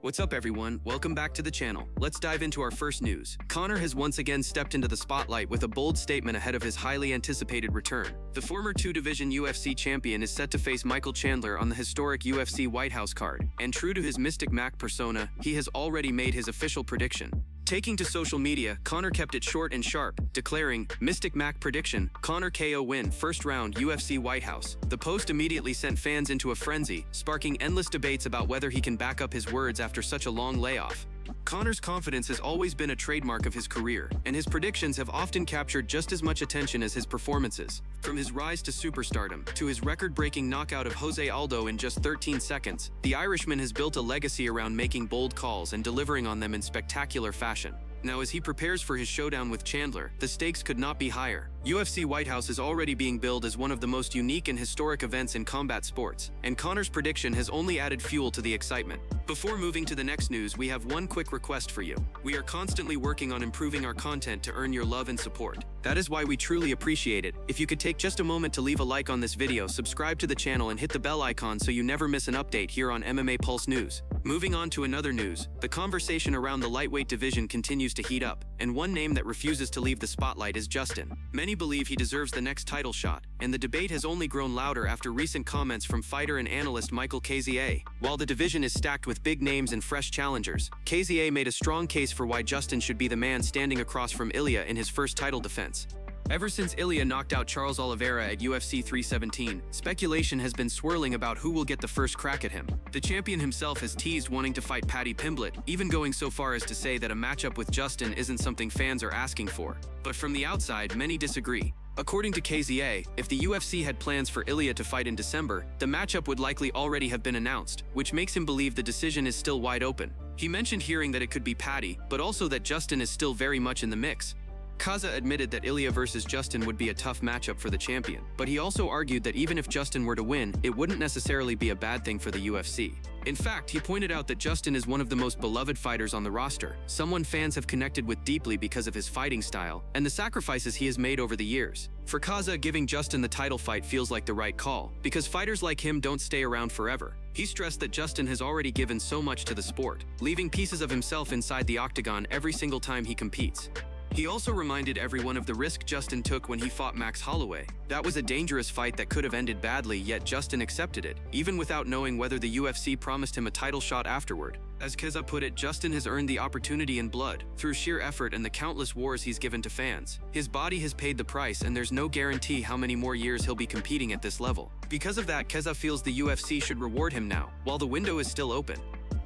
What's up everyone, welcome back to the channel. Let's dive into our first news. Conor has once again stepped into the spotlight with a bold statement ahead of his highly anticipated return. The former two-division UFC champion is set to face Michael Chandler on the historic UFC White House card, and true to his Mystic Mac persona, he has already made his official prediction. Taking to social media, Conor kept it short and sharp, declaring, "Mystic Mac prediction, Conor KO win, first round, UFC White House." The post immediately sent fans into a frenzy, sparking endless debates about whether he can back up his words after such a long layoff. Conor's confidence has always been a trademark of his career, and his predictions have often captured just as much attention as his performances. From his rise to superstardom, to his record-breaking knockout of Jose Aldo in just 13 seconds, the Irishman has built a legacy around making bold calls and delivering on them in spectacular fashion. Now, as he prepares for his showdown with Chandler, the stakes could not be higher. UFC White House is already being billed as one of the most unique and historic events in combat sports, and Conor's prediction has only added fuel to the excitement. Before moving to the next news, we have one quick request for you. We are constantly working on improving our content to earn your love and support. That is why we truly appreciate it. If you could take just a moment to leave a like on this video, subscribe to the channel and hit the bell icon so you never miss an update here on MMA Pulse News. Moving on to another news, the conversation around the lightweight division continues to heat up, and one name that refuses to leave the spotlight is Justin. Many believe he deserves the next title shot, and the debate has only grown louder after recent comments from fighter and analyst Michael Gaethje. While the division is stacked with big names and fresh challengers, Gaethje made a strong case for why Justin should be the man standing across from Ilia in his first title defense. Ever since Ilia knocked out Charles Oliveira at UFC 317, speculation has been swirling about who will get the first crack at him. The champion himself has teased wanting to fight Paddy Pimblett, even going so far as to say that a matchup with Justin isn't something fans are asking for. But from the outside, many disagree. According to Gaethje, if the UFC had plans for Ilia to fight in December, the matchup would likely already have been announced, which makes him believe the decision is still wide open. He mentioned hearing that it could be Paddy, but also that Justin is still very much in the mix. Gaethje admitted that Ilia versus Justin would be a tough matchup for the champion, but he also argued that even if Justin were to win, it wouldn't necessarily be a bad thing for the UFC. In fact, he pointed out that Justin is one of the most beloved fighters on the roster, someone fans have connected with deeply because of his fighting style and the sacrifices he has made over the years. For Gaethje, giving Justin the title fight feels like the right call, because fighters like him don't stay around forever. He stressed that Justin has already given so much to the sport, leaving pieces of himself inside the octagon every single time he competes. He also reminded everyone of the risk Justin took when he fought Max Holloway. That was a dangerous fight that could have ended badly, yet Justin accepted it, even without knowing whether the UFC promised him a title shot afterward. As Gaethje put it, Justin has earned the opportunity in blood, through sheer effort and the countless wars he's given to fans. His body has paid the price, and there's no guarantee how many more years he'll be competing at this level. Because of that, Gaethje feels the UFC should reward him now, while the window is still open.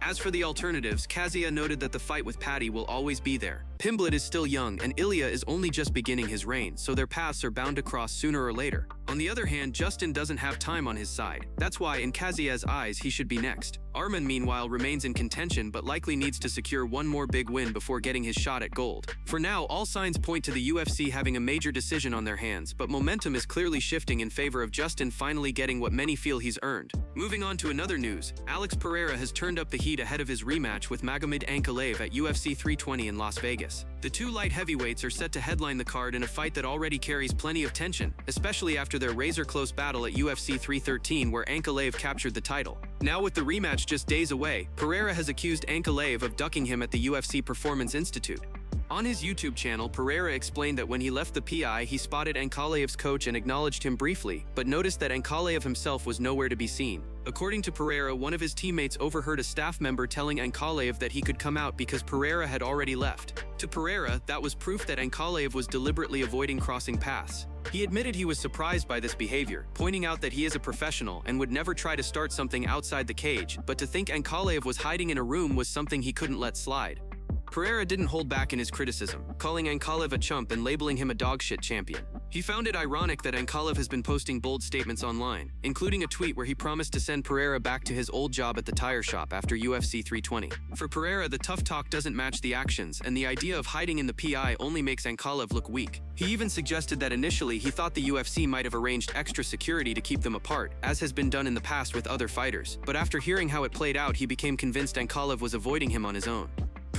As for the alternatives, Gaethje noted that the fight with Paddy will always be there. Pimblett is still young, and Ilia is only just beginning his reign, so their paths are bound to cross sooner or later. On the other hand, Justin doesn't have time on his side. That's why, in Gaethje's eyes, he should be next. Arman, meanwhile, remains in contention but likely needs to secure one more big win before getting his shot at gold. For now, all signs point to the UFC having a major decision on their hands, but momentum is clearly shifting in favor of Justin finally getting what many feel he's earned. Moving on to another news, Alex Pereira has turned up the heat ahead of his rematch with Magomed Ankalaev at UFC 320 in Las Vegas. The two light heavyweights are set to headline the card in a fight that already carries plenty of tension, especially after their razor-close battle at UFC 313 where Ankalaev captured the title. Now with the rematch just days away, Pereira has accused Ankalaev of ducking him at the UFC Performance Institute. On his YouTube channel, Pereira explained that when he left the PI, he spotted Ankalaev's coach and acknowledged him briefly, but noticed that Ankalaev himself was nowhere to be seen. According to Pereira, one of his teammates overheard a staff member telling Ankalaev that he could come out because Pereira had already left. To Pereira, that was proof that Ankalaev was deliberately avoiding crossing paths. He admitted he was surprised by this behavior, pointing out that he is a professional and would never try to start something outside the cage, but to think Ankalaev was hiding in a room was something he couldn't let slide. Pereira didn't hold back in his criticism, calling Ankalaev a chump and labeling him a dogshit champion. He found it ironic that Ankalaev has been posting bold statements online, including a tweet where he promised to send Pereira back to his old job at the tire shop after UFC 320. For Pereira, the tough talk doesn't match the actions, and the idea of hiding in the PI only makes Ankalaev look weak. He even suggested that initially he thought the UFC might have arranged extra security to keep them apart, as has been done in the past with other fighters, but after hearing how it played out, he became convinced Ankalaev was avoiding him on his own.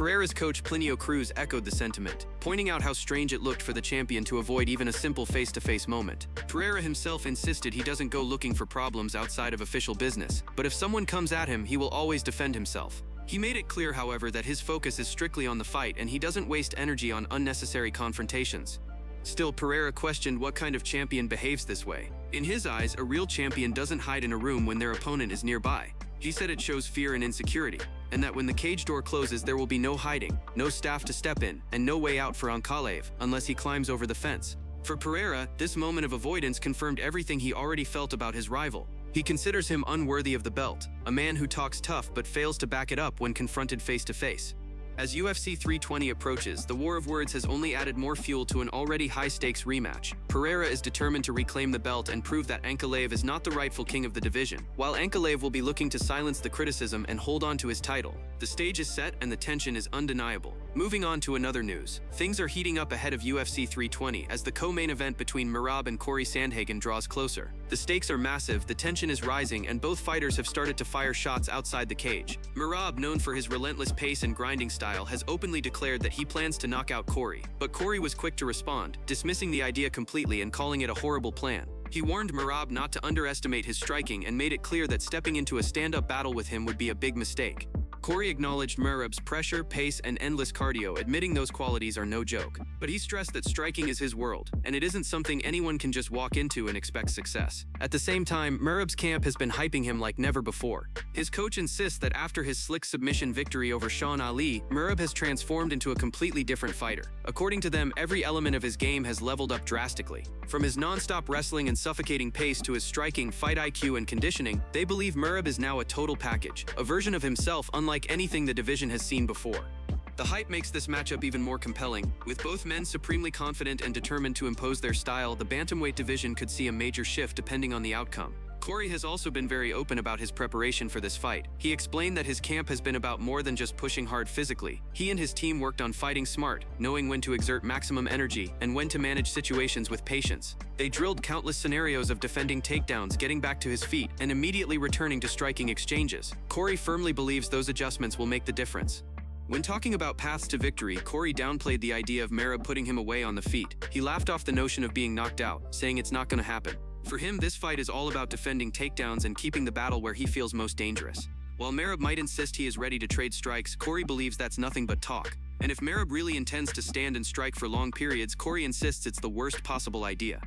Pereira's coach Plinio Cruz echoed the sentiment, pointing out how strange it looked for the champion to avoid even a simple face-to-face moment. Pereira himself insisted he doesn't go looking for problems outside of official business, but if someone comes at him, he will always defend himself. He made it clear, however, that his focus is strictly on the fight and he doesn't waste energy on unnecessary confrontations. Still, Pereira questioned what kind of champion behaves this way. In his eyes, a real champion doesn't hide in a room when their opponent is nearby. He said it shows fear and insecurity, and that when the cage door closes there will be no hiding, no staff to step in, and no way out for Ankalaev unless he climbs over the fence. For Pereira, this moment of avoidance confirmed everything he already felt about his rival. He considers him unworthy of the belt, a man who talks tough but fails to back it up when confronted face to face. As UFC 320 approaches, the war of words has only added more fuel to an already high-stakes rematch. Pereira is determined to reclaim the belt and prove that Ankalaev is not the rightful king of the division, while Ankalaev will be looking to silence the criticism and hold on to his title. The stage is set and the tension is undeniable. Moving on to another news, things are heating up ahead of UFC 320 as the co-main event between Merab and Cory Sandhagen draws closer. The stakes are massive, the tension is rising, and both fighters have started to fire shots outside the cage. Merab, known for his relentless pace and grinding style, has openly declared that he plans to knock out Cory. But Cory was quick to respond, dismissing the idea completely and calling it a horrible plan. He warned Merab not to underestimate his striking and made it clear that stepping into a stand-up battle with him would be a big mistake. Cory acknowledged Merab's pressure, pace, and endless cardio, admitting those qualities are no joke. But he stressed that striking is his world, and it isn't something anyone can just walk into and expect success. At the same time, Merab's camp has been hyping him like never before. His coach insists that after his slick submission victory over Sean Ali, Merab has transformed into a completely different fighter. According to them, every element of his game has leveled up drastically. From his non-stop wrestling and suffocating pace to his striking, fight IQ, and conditioning, they believe Merab is now a total package, a version of himself unlike anything the division has seen before. The hype makes this matchup even more compelling. With both men supremely confident and determined to impose their style, the bantamweight division could see a major shift depending on the outcome. Cory has also been very open about his preparation for this fight. He explained that his camp has been about more than just pushing hard physically. He and his team worked on fighting smart, knowing when to exert maximum energy and when to manage situations with patience. They drilled countless scenarios of defending takedowns, getting back to his feet, and immediately returning to striking exchanges. Cory firmly believes those adjustments will make the difference. When talking about paths to victory, Cory downplayed the idea of Merab putting him away on the feet. He laughed off the notion of being knocked out, saying it's not gonna happen. For him, this fight is all about defending takedowns and keeping the battle where he feels most dangerous. While Merab might insist he is ready to trade strikes, Cory believes that's nothing but talk. And if Merab really intends to stand and strike for long periods, Cory insists it's the worst possible idea.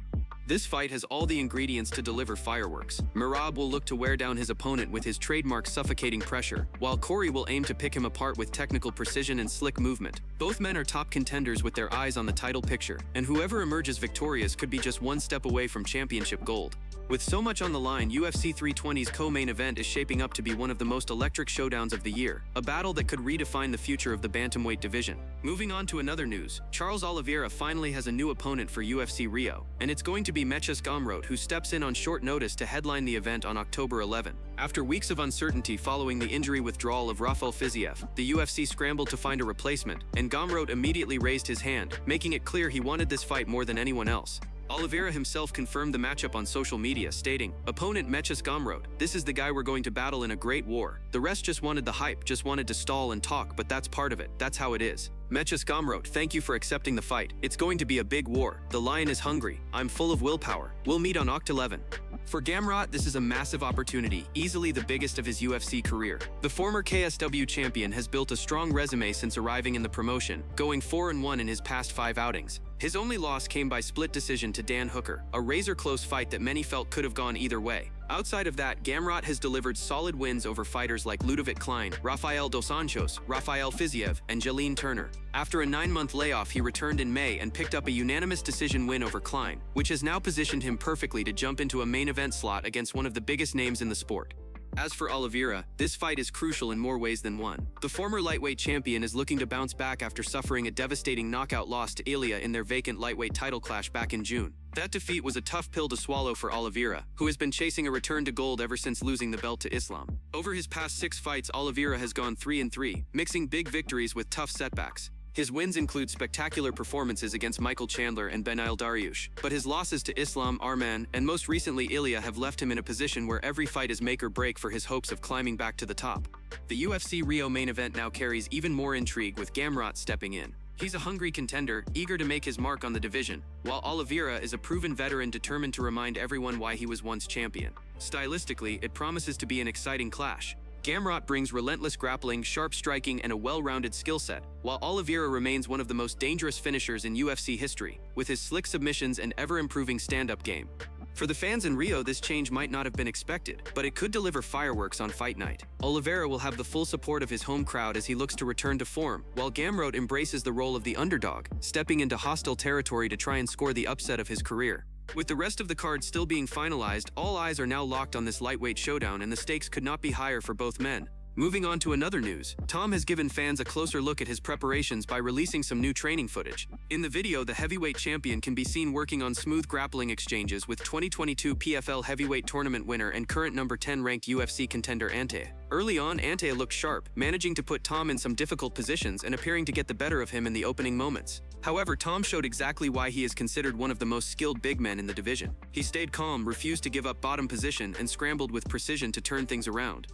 This fight has all the ingredients to deliver fireworks. Merab will look to wear down his opponent with his trademark suffocating pressure, while Cory will aim to pick him apart with technical precision and slick movement. Both men are top contenders with their eyes on the title picture, and whoever emerges victorious could be just one step away from championship gold. With so much on the line, UFC 320's co-main event is shaping up to be one of the most electric showdowns of the year, a battle that could redefine the future of the bantamweight division. Moving on to another news, Charles Oliveira finally has a new opponent for UFC Rio, and it's going to be mateusz Gamrot, who steps in on short notice to headline the event on October 11. After weeks of uncertainty following the injury withdrawal of Rafael Fiziev, the UFC scrambled to find a replacement, and Gamrot immediately raised his hand, making it clear he wanted this fight more than anyone else. Oliveira himself confirmed the matchup on social media, stating, "Opponent mateusz Gamrot, this is the guy we're going to battle in a great war. The rest just wanted the hype, just wanted to stall and talk, but that's part of it. That's how it is. Mateusz Gamrot, thank you for accepting the fight. It's going to be a big war. The lion is hungry. I'm full of willpower. We'll meet on Oct 11. For Gamrot, this is a massive opportunity, easily the biggest of his UFC career. The former KSW champion has built a strong resume since arriving in the promotion, going 4-1 in his past 5 outings. His only loss came by split decision to Dan Hooker, a razor-close fight that many felt could have gone either way. Outside of that, Gamrot has delivered solid wins over fighters like Ludovic Klein, Rafael dos Anjos, Rafael Fiziev, and Jalene Turner. After a 9-month layoff, he returned in May and picked up a unanimous decision win over Klein, which has now positioned him perfectly to jump into a main event slot against one of the biggest names in the sport. As for Oliveira, this fight is crucial in more ways than one. The former lightweight champion is looking to bounce back after suffering a devastating knockout loss to Ilia in their vacant lightweight title clash back in June. That defeat was a tough pill to swallow for Oliveira, who has been chasing a return to gold ever since losing the belt to Islam. Over his past 6 fights, Oliveira has gone 3-3, mixing big victories with tough setbacks. His wins include spectacular performances against Michael Chandler and Benail Dariush, but his losses to Islam, Arman, and most recently Ilia have left him in a position where every fight is make or break for his hopes of climbing back to the top. The UFC Rio main event now carries even more intrigue, with Gamrot stepping in. He's a hungry contender, eager to make his mark on the division, while Oliveira is a proven veteran determined to remind everyone why he was once champion. Stylistically, it promises to be an exciting clash. Gamrot brings relentless grappling, sharp striking, and a well-rounded skill set, while Oliveira remains one of the most dangerous finishers in UFC history, with his slick submissions and ever-improving stand-up game. For the fans in Rio, this change might not have been expected, but it could deliver fireworks on fight night. Oliveira will have the full support of his home crowd as he looks to return to form, while Gamrot embraces the role of the underdog, stepping into hostile territory to try and score the upset of his career. With the rest of the card still being finalized, all eyes are now locked on this lightweight showdown, and the stakes could not be higher for both men. Moving on to another news, Tom has given fans a closer look at his preparations by releasing some new training footage. In the video, the heavyweight champion can be seen working on smooth grappling exchanges with 2022 PFL heavyweight tournament winner and current number 10 ranked UFC contender Ante. Early on, Ante looked sharp, managing to put Tom in some difficult positions and appearing to get the better of him in the opening moments. However, Tom showed exactly why he is considered one of the most skilled big men in the division. He stayed calm, refused to give up bottom position, and scrambled with precision to turn things around.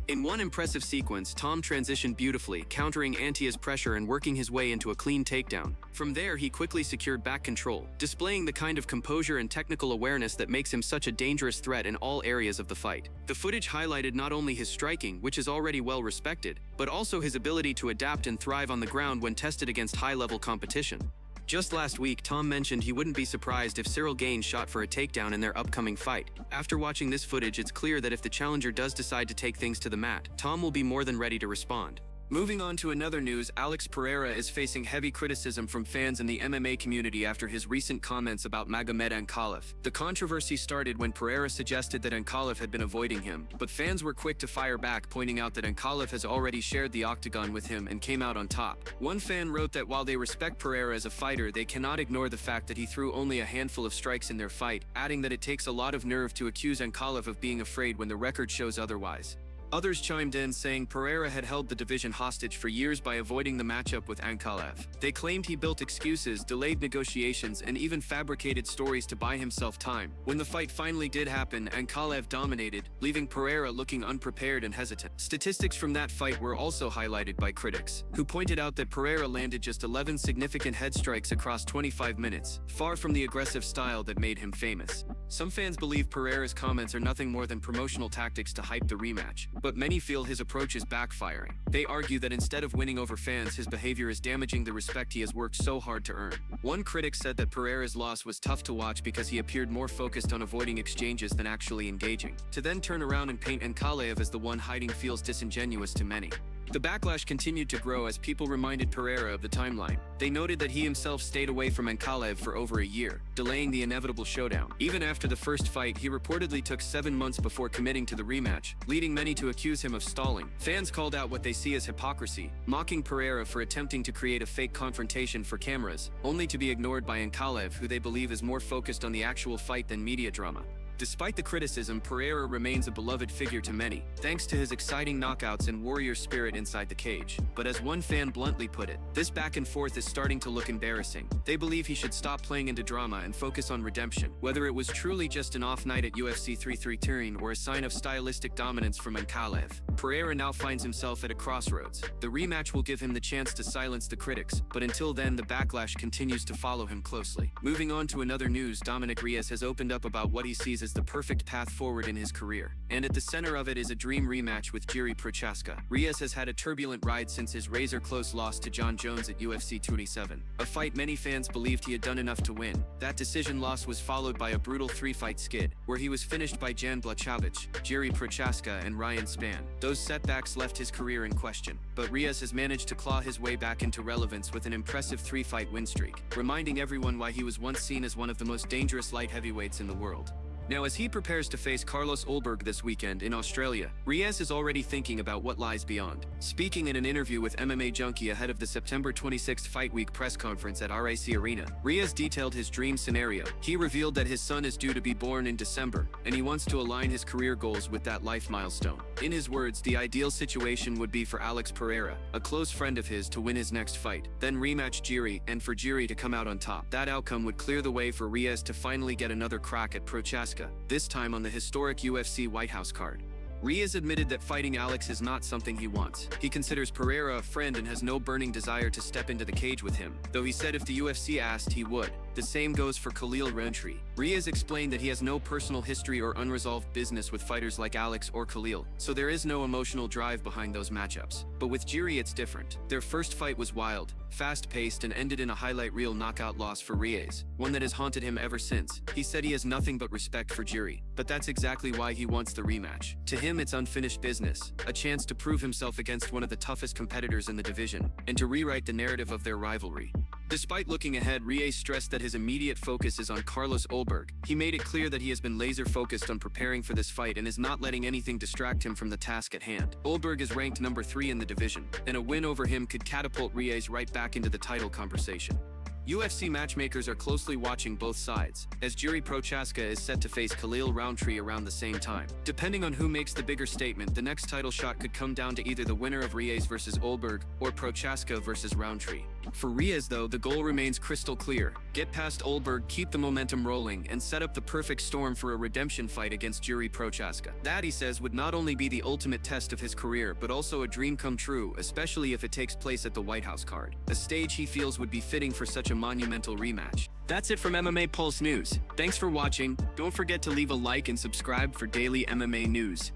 In one impressive sequence, Tom transitioned beautifully, countering Ante's pressure and working his way into a clean takedown. From there, he quickly secured back control, displaying the kind of composure and technical awareness that makes him such a dangerous threat in all areas of the fight. The footage highlighted not only his striking, which is already well respected, but also his ability to adapt and thrive on the ground when tested against high-level competition. Just last week, Tom mentioned he wouldn't be surprised if Ciryl Gane shot for a takedown in their upcoming fight. After watching this footage, it's clear that if the challenger does decide to take things to the mat, Tom will be more than ready to respond. Moving on to another news, Alex Pereira is facing heavy criticism from fans in the MMA community after his recent comments about Magomed. The controversy started when Pereira suggested that Ankalaev had been avoiding him, but fans were quick to fire back, pointing out that Ankalaev has already shared the octagon with him and came out on top. One fan wrote that while they respect Pereira as a fighter, they cannot ignore the fact that he threw only a handful of strikes in their fight, adding that it takes a lot of nerve to accuse Ankalaev of being afraid when the record shows otherwise. Others chimed in, saying Pereira had held the division hostage for years by avoiding the matchup with Ankalaev. They claimed he built excuses, delayed negotiations, and even fabricated stories to buy himself time. When the fight finally did happen, Ankalaev dominated, leaving Pereira looking unprepared and hesitant. Statistics from that fight were also highlighted by critics, who pointed out that Pereira landed just 11 significant head strikes across 25 minutes, far from the aggressive style that made him famous. Some fans believe Pereira's comments are nothing more than promotional tactics to hype the rematch, but many feel his approach is backfiring. They argue that instead of winning over fans, his behavior is damaging the respect he has worked so hard to earn. One critic said that Pereira's loss was tough to watch because he appeared more focused on avoiding exchanges than actually engaging. To then turn around and paint Ankalaev as the one hiding feels disingenuous to many. The backlash continued to grow as people reminded Pereira of the timeline. They noted that he himself stayed away from Ankalaev for over a year, delaying the inevitable showdown. Even after the first fight, he reportedly took 7 months before committing to the rematch, leading many to accuse him of stalling. Fans called out what they see as hypocrisy, mocking Pereira for attempting to create a fake confrontation for cameras, only to be ignored by Ankalaev, who they believe is more focused on the actual fight than media drama. Despite the criticism, Pereira remains a beloved figure to many, thanks to his exciting knockouts and warrior spirit inside the cage. But as one fan bluntly put it, this back and forth is starting to look embarrassing. They believe he should stop playing into drama and focus on redemption. Whether it was truly just an off night at UFC 313 or a sign of stylistic dominance from Ankalaev, Pereira now finds himself at a crossroads. The rematch will give him the chance to silence the critics, but until then, the backlash continues to follow him closely. Moving on to another news, Dominick Reyes has opened up about what he sees as the perfect path forward in his career. And at the center of it is a dream rematch with Jiří Procházka. Reyes has had a turbulent ride since his razor-close loss to Jon Jones at UFC 27. A fight many fans believed he had done enough to win. That decision loss was followed by a brutal 3-fight skid, where he was finished by Jan Blachowicz, Jiří Procházka, and Ryan Spann. Those setbacks left his career in question, but Reyes has managed to claw his way back into relevance with an impressive 3-fight win streak, reminding everyone why he was once seen as one of the most dangerous light heavyweights in the world. Now, as he prepares to face Carlos Ulberg this weekend in Australia, Reyes is already thinking about what lies beyond. Speaking in an interview with MMA Junkie ahead of the September 26th Fight Week press conference at RAC Arena, Reyes detailed his dream scenario. He revealed that his son is due to be born in December, and he wants to align his career goals with that life milestone. In his words, the ideal situation would be for Alex Pereira, a close friend of his, to win his next fight, then rematch Jiří, and for Jiří to come out on top. That outcome would clear the way for Reyes to finally get another crack at Procházka, this time on the historic UFC White House card. Reyes admitted that fighting Alex is not something he wants. He considers Pereira a friend and has no burning desire to step into the cage with him, though he said if the UFC asked, he would. The same goes for Khalil Rountree. Reyes explained that he has no personal history or unresolved business with fighters like Alex or Khalil, so there is no emotional drive behind those matchups. But with Jiri it's different. Their first fight was wild, fast-paced, and ended in a highlight reel knockout loss for Reyes, one that has haunted him ever since. He said he has nothing but respect for Jiri, but that's exactly why he wants the rematch. To him it's unfinished business, a chance to prove himself against one of the toughest competitors in the division, and to rewrite the narrative of their rivalry. Despite looking ahead, Reyes stressed that his immediate focus is on Carlos Ulberg. He made it clear that he has been laser-focused on preparing for this fight and is not letting anything distract him from the task at hand. Ulberg is ranked number 3 in the division, and a win over him could catapult Reyes right back into the title conversation. UFC matchmakers are closely watching both sides, as Jiri Prochazka is set to face Khalil Rountree around the same time. Depending on who makes the bigger statement, the next title shot could come down to either the winner of Reyes versus Ulberg or Prochazka versus Rountree. For Reyes though, the goal remains crystal clear. Get past Ulberg, keep the momentum rolling, and set up the perfect storm for a redemption fight against Jiri Prochazka. That, he says, would not only be the ultimate test of his career, but also a dream come true, especially if it takes place at the White House card. A stage he feels would be fitting for such a monumental rematch. That's it from MMA Pulse News. Thanks for watching. Don't forget to leave a like and subscribe for daily MMA news.